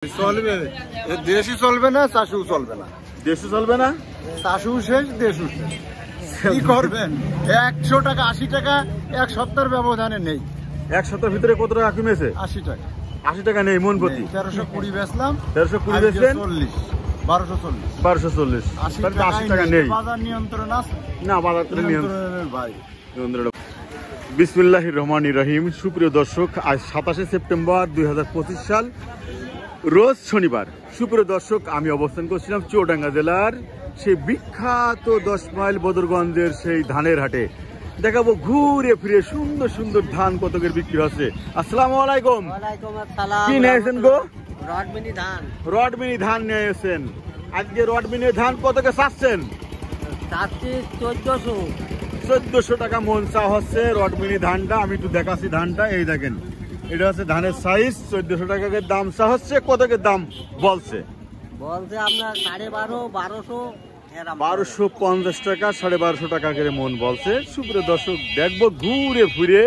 চলবে, দেশই চলবে না, চাষও চলবে না। দেশও চলবে না, চাষও শেষ, দেশও শেষ। কি করবেন? 100 টাকা 80 টাকা এক সপ্তাহের ব্যবধানে নেই। এক সপ্তাহের ভিতরে কত টাকা কমেছে? 80 টাকা। 80 টাকা নেই মন প্রতি। 1320 বেচলাম, 1320 বেচলেন, 1240। 1240, 80 টাকা নেই। বাজার নিয়ন্ত্রণ আছে না, বাজার নিয়ন্ত্রণের বাইরে। বিসমিল্লাহির রহমানির রহিম। সুপ্রিয় দর্শক, আজ 27 সেপ্টেম্বর 2025 সাল, রোজ শনিবার। সুপ্রিয় দর্শক, আমি অবস্থান করছিলাম চুয়াডাঙ্গা জেলার সেই বিখ্যাত 10 মাইল বদরগঞ্জের সেই ধানের হাটে। দেখাবো ঘুরে ফিরে সুন্দর সুন্দর ধান কতকের বিক্রি হচ্ছে। আসসালামু আলাইকুম। কি নিয়েছেন গো? রডমিনি ধান নিয়ে এসেছেন। আজকে রডমিনি ধান কতকে চাচ্ছেন? 1400 টাকা মন চা হচ্ছে রডমিনি ধানটা। আমি একটু দেখাচ্ছি ধানটা, এই দেখেন, এটা হচ্ছে ধানের সাইজ। 1400 টাকা দাম চা হচ্ছে। কতকে দাম বলছে? আপনার 1250 1250 টাকা, 1250 টাকা করে মন বলছে। সুপ্রিয় দর্শক, দেখবো ঘুরে ফিরে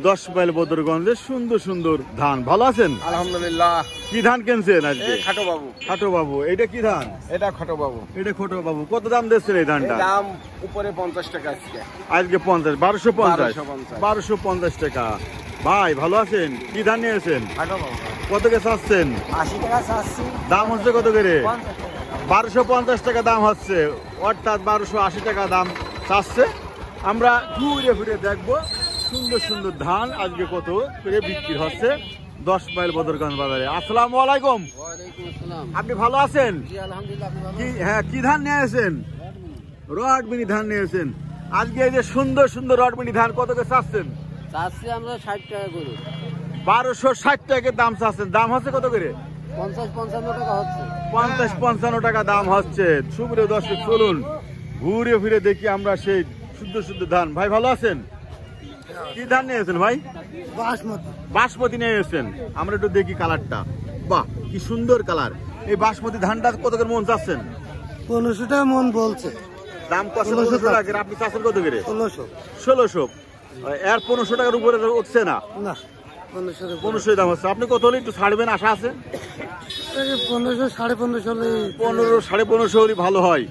10 মাইল বদরগঞ্জে সুন্দর সুন্দর ধান। ভালো আছেন? আলহামদুলিল্লাহ। কি ধান কিনছেন আজকে? খাটো বাবু। খাটো বাবু। এটা কি ধান? এটা খাটো বাবু। এটা ছোট বাবু। কত দাম দিচ্ছেন এই ধানটা? দাম উপরে 50 টাকা আজকে। আজকে 50, 1250, 1250 টাকা। ভাই ভালো আছেন? কি ধান নিয়েছেন? খাটো বাবু। কতকে চাচ্ছেন? 80 টাকা চাচ্ছি। দাম হচ্ছে কত করে? 50 টাকা। 1250 টাকা দাম হচ্ছে, অর্থাৎ 1280 টাকা দাম চাচ্ছে। আমরা ঘুরে ফিরে দেখবো সুন্দর সুন্দর ধান আজকে কত করে বিক্রি হচ্ছে 10 মাইল বদরগঞ্জ বাজারে। আসসালামু আলাইকুম। আপনি ভালো আছেন? হ্যাঁ, কি ধান নিয়েছেন? রডমিনি ধান নিয়েছেন। আজকে এই যে সুন্দর সুন্দর রডমিনি ধান কতকে চাচ্ছেন? চাচ্ছি আমরা 60 টাকা করে। 1260 টাকা দাম চাচ্ছেন। দাম হচ্ছে কত করে? 50-55 টাকা হচ্ছে। 50-55 টাকা দাম হচ্ছে। সুপ্রিয় দর্শক, চলুন ঘুরে ফিরে দেখি আমরা সেই শুদ্ধ শুদ্ধ ধান। ভাই ভালো আছেন? কি ধান নিয়েছেন ভাই? বাসমতি। বাসমতি নিয়েছেন। আমরা একটু দেখি কালারটা। বাহ, কি সুন্দর কালার। এই বাসমতি ধানটা কত করে মন চাচ্ছেন? 1500 টাকা মন বলছে। দাম কত? 1500 টাকা। আপনি চাচ্ছেন কত করে? 1600। এর 1500 টাকার উপরে উঠছে না। না, 1500 দাম হচ্ছে। আপনি কত হলে একটু ছাড়বেন আশা আছে? 1500, 1550 হলে। 1500, 1550 হলে ভালো হয়।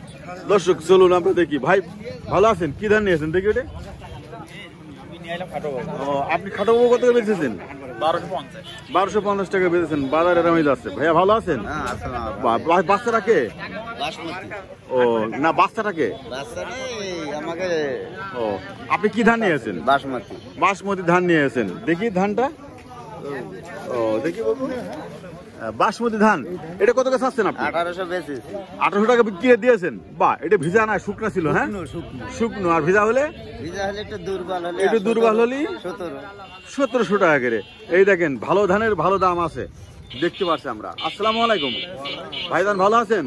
দর্শক, চলুন আমরা দেখি। ভাই ভালো আছেন? কি ধান নিয়েছেন দেখি ওটা? আপনি খাটো বাবু কত করে বেচেছেন? 1250 টাকা বেচেছেন। বাজারে এরকমই যাচ্ছে। ভাইয়া ভালো আছেন? বাচ্চাটা কে? ও না, বাচ্চাটা কে? ও, আপনি কি ধান নিয়েছেন? বাসমতি। বাসমতি ধান নিয়েছেন। দেখি ধানটা। ও দেখি বাবু, বাসমতি ধান। এটা কত করে চাচ্ছেন আপনি? 1800 বেশি। 1800 টাকা বিক্রি দিয়েছেন। বাহ, এটা ভিজা না শুকনা ছিল? হ্যাঁ, শুকনো। আর ভিজা হলে? ভিজা হলে একটু দুর্বল হলে। একটু দুর্বল হলে 1700 টাকা করে। এই দেখেন, ভালো ধানের ভালো দাম আছে, দেখতে পাচ্ছি আমরা। আসসালামু আলাইকুম। ভাইজান ভালো আছেন?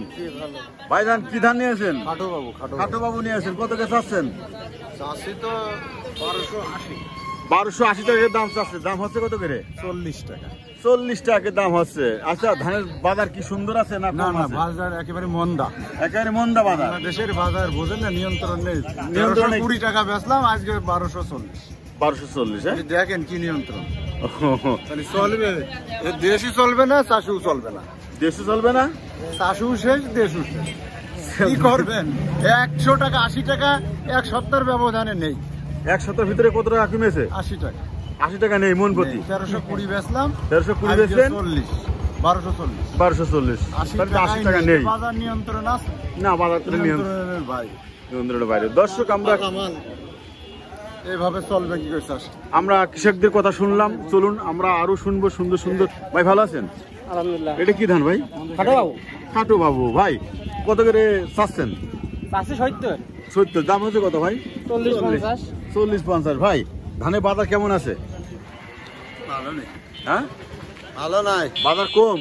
ভাইজান কি ধান নিয়েছেন? খাটো বাবু। খাটো বাবু নিয়েছেন। কত করে চাচ্ছেন? চাষি তো 1280। 1280 টাকার দাম চাচ্ছে। দাম হচ্ছে কত করে? 40 টাকা। 40 টাকার দাম হচ্ছে। আচ্ছা, ধানের বাজার কি সুন্দর আছে না না কম না, আছে? বাজার একেবারে মন্দা। একেবারে মন্দা বাজার। দেশের বাজার বোঝেন না, নিয়ন্ত্রণ নেই। নিয়ন্ত্রণ নেই। 20 টাকা বেচলাম, আজকে 1240। 1240। হ্যাঁ, দেখেন কি নিয়ন্ত্রণ। তাহলে চলবে, দেশই চলবে না, চাষও চলবে না। দেশে চলবে না, চাষও শেষ, দেশও শেষ। কি করবেন? 100 টাকা 80 টাকা এক সপ্তাহের ব্যবধানে নেই। এক সপ্তাহের ভিতরে কত টাকা কমেছে? 80 টাকা। 80 টাকা নেই মন প্রতি। 1320 বেচলাম, 1320 বেচলেন, 1240। 1240, 80 টাকা নেই। বাজার নিয়ন্ত্রণ আছে না, বাজার নিয়ন্ত্রণের বাইরে। নিয়ন্ত্রণের বাইরে। দর্শক, আমরা এইভাবে চলবে কি করে চাষ? আমরা কৃষকদের কথা শুনলাম। চলুন আমরা আরো শুনবো সুন্দর সুন্দর। ভাই ভালো আছেন? আলহামদুলিল্লাহ। এটা কি ধান ভাই? খাটো বাবু। খাটো বাবু। ভাই কত করে চাচ্ছেন? চাচ্ছি 70। 70। দাম হচ্ছে কত ভাই? 40-50। 40-50। ভাই, ধানের বাজার কেমন আছে? ভালো নেই। হ্যাঁ, ভালো নাই, বাজার কম।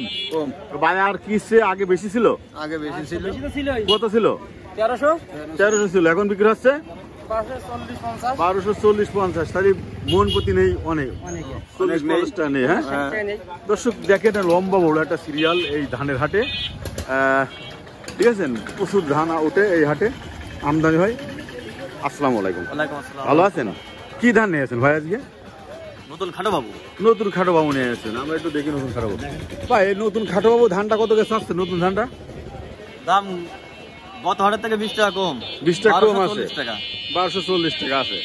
বাজার কি আগে বেশি ছিল? আগে বেশি ছিল। কত ছিল? 1300 ছিল। এখন বিক্রি হচ্ছে 1240-50। তাহলে মন প্রতি নেই অনেক, 40-50 নেই। হ্যাঁ, দর্শক দেখেন, লম্বা বড় একটা সিরিয়াল এই ধানের হাটে। ঠিক আছে, প্রচুর ধান ওঠে এই হাটে, আমদানি হয়। আসসালামু আলাইকুম। ভালো আছেন? কি ধান নিয়েছেন ভাই আজকে? নতুন খাটো বাবু। নতুন খাটো বাবু নিয়ে আসছেন, আমরা একটু দেখি নতুন খাটো বাবু। ভাই নতুন খাটো বাবু ধানটা কত গেছে আসছে? নতুন ধানটা দাম গত হাটের থেকে 20 টাকা কম। 20 টাকা কম আছে, 1240 টাকা। 1240 টাকা আছে।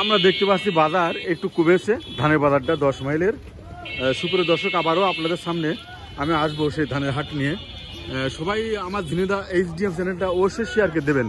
আমরা দেখতে পাচ্ছি বাজার একটু কমেছে, ধানের বাজারটা 10 মাইলের। সুপ্রিয় দর্শক, আবারও আপনাদের সামনে আমি আসবো সেই ধানের হাট নিয়ে। সবাই আমার ঝিনেদা HDF চ্যানেলটা অবশ্যই শেয়ার করে দেবেন।